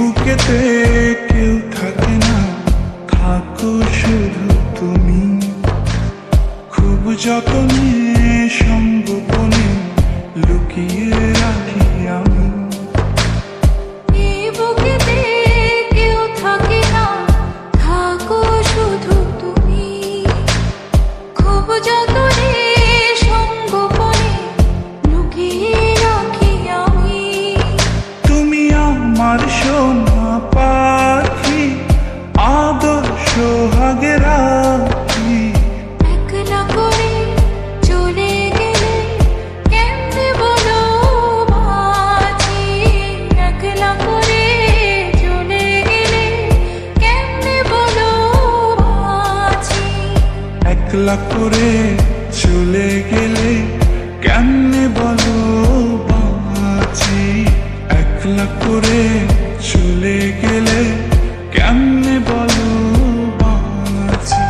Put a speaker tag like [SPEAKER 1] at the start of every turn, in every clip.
[SPEAKER 1] বুকেতে কেউ থাকে না, থাকো শুধু তুমি। খুব যতনে সংগোপনে লুকিয়ে রাখি আমি।
[SPEAKER 2] বুকেতে কেউ থাকে না, থাকো শুধু তুমি। খুব যতনে সংগোপনে লুকিয়ে রাখি আমি।
[SPEAKER 1] তুমি আমার সোনা পাখি, আদর্শ সোহাগে রাখি।
[SPEAKER 2] একলা করে চলে গেলে কেমনে বলো বাঁচি। একলা করে চলে গেলে কেমনে বলো বাঁচি।
[SPEAKER 1] একলা করে চলে গেলে কেমনে বলো বাঁচি। একলা করে চলে গেলে কেমনে বলো বাঁচি।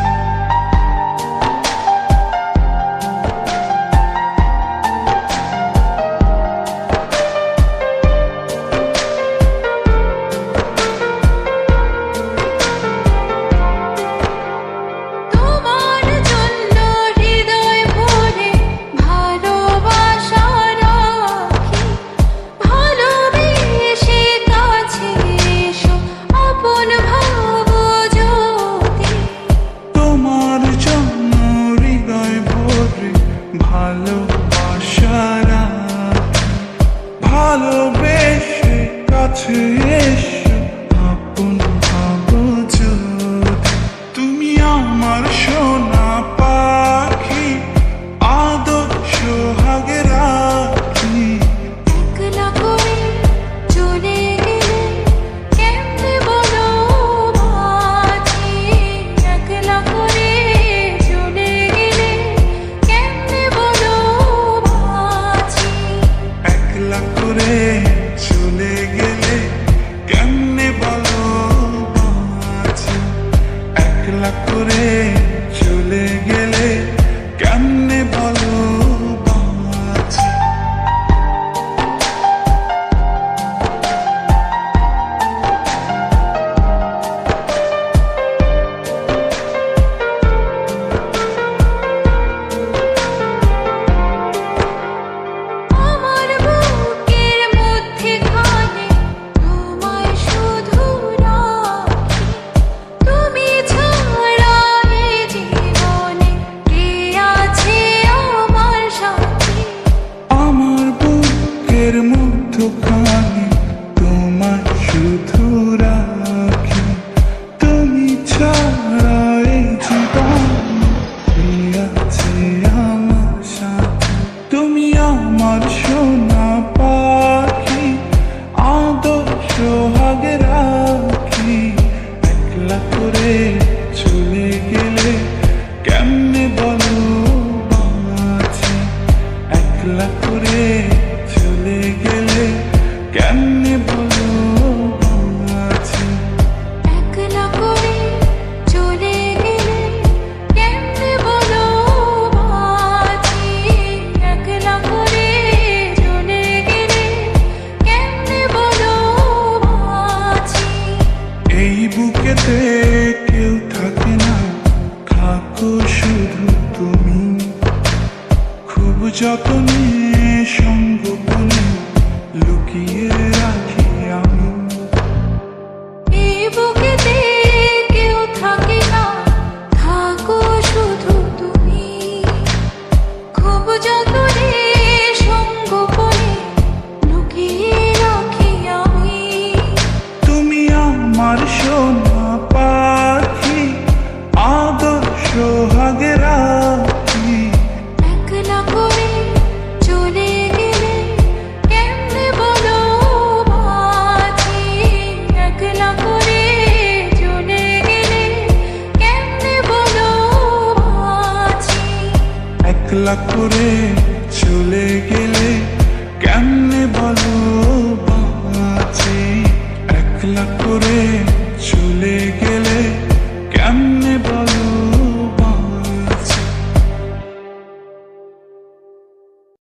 [SPEAKER 2] তোমার জন্য হৃদয় ভরে ভালোবাসা রাখি। ভালোবেসে কাছে এসো, আপন ভাবো যদি।
[SPEAKER 1] তোমার জন্য হৃদয় ভরে ভালোবাসা রাখি। ভালোবেসে কাছে এসো, আপন ভাবো যদি। তুমি আমার সোনা পাখি, আদর্শ সোহাগে রাখি।
[SPEAKER 2] একলা করে চলে গেলে কেমনে বলো বাঁচি। একলা করে চলে গেলে কেমনে বলো বাঁচি।
[SPEAKER 1] একলা করে চলে গেলে কেমনে বলো বাঁচি। একলা করে চলে গেলে কেমনে বলো বাঁচি।
[SPEAKER 2] আমার বুকের মধ্যেখানে তোমায় শুধু রাখি। তুমি ছাড়া এ জীবনে কে আছে আমার সাথী।
[SPEAKER 1] আমার বুকের মধ্যখানে তোমার শুধু রাখি। তুমি ছাড়া এই জীবনে কে আছে আমার সাথে। তুমি আমার সোনা পাখি, আদর্শ সোহাগে রাখি। একলা করে চলে গেলে কেমনে বলো বাঁচি। একলা করে চলে গেলে কেমনে বলো বাঁচি।
[SPEAKER 2] একলা করে চলে গেলে কেমনে বলো বাঁচি। একলা করে চলে গেলে কেমনে বলো বাঁচি।
[SPEAKER 1] এই বুকেতে কেউ থাকে না, থাকো শুধু তুমি। খুব যতনে সংগোপনে লুকিয়ে রাখি আমি।
[SPEAKER 2] এই বুকেতে কেউ থাকে না, থাকো শুধু তুমি। খুব যতনে সংগোপনে লুকিয়ে রাখি আমি।
[SPEAKER 1] তুমি আমার সোনা পাখি, আদর্শ সোহাগে রাখি।
[SPEAKER 2] একলা করে চলে গেলে কেমনে বলো বাঁচি। একলা করে চলে গেলে কেমনে বলো বাঁচি।
[SPEAKER 1] একলা করে চলে গেলে কেমনে বলো বাঁচি। একলা করে চলে গেলে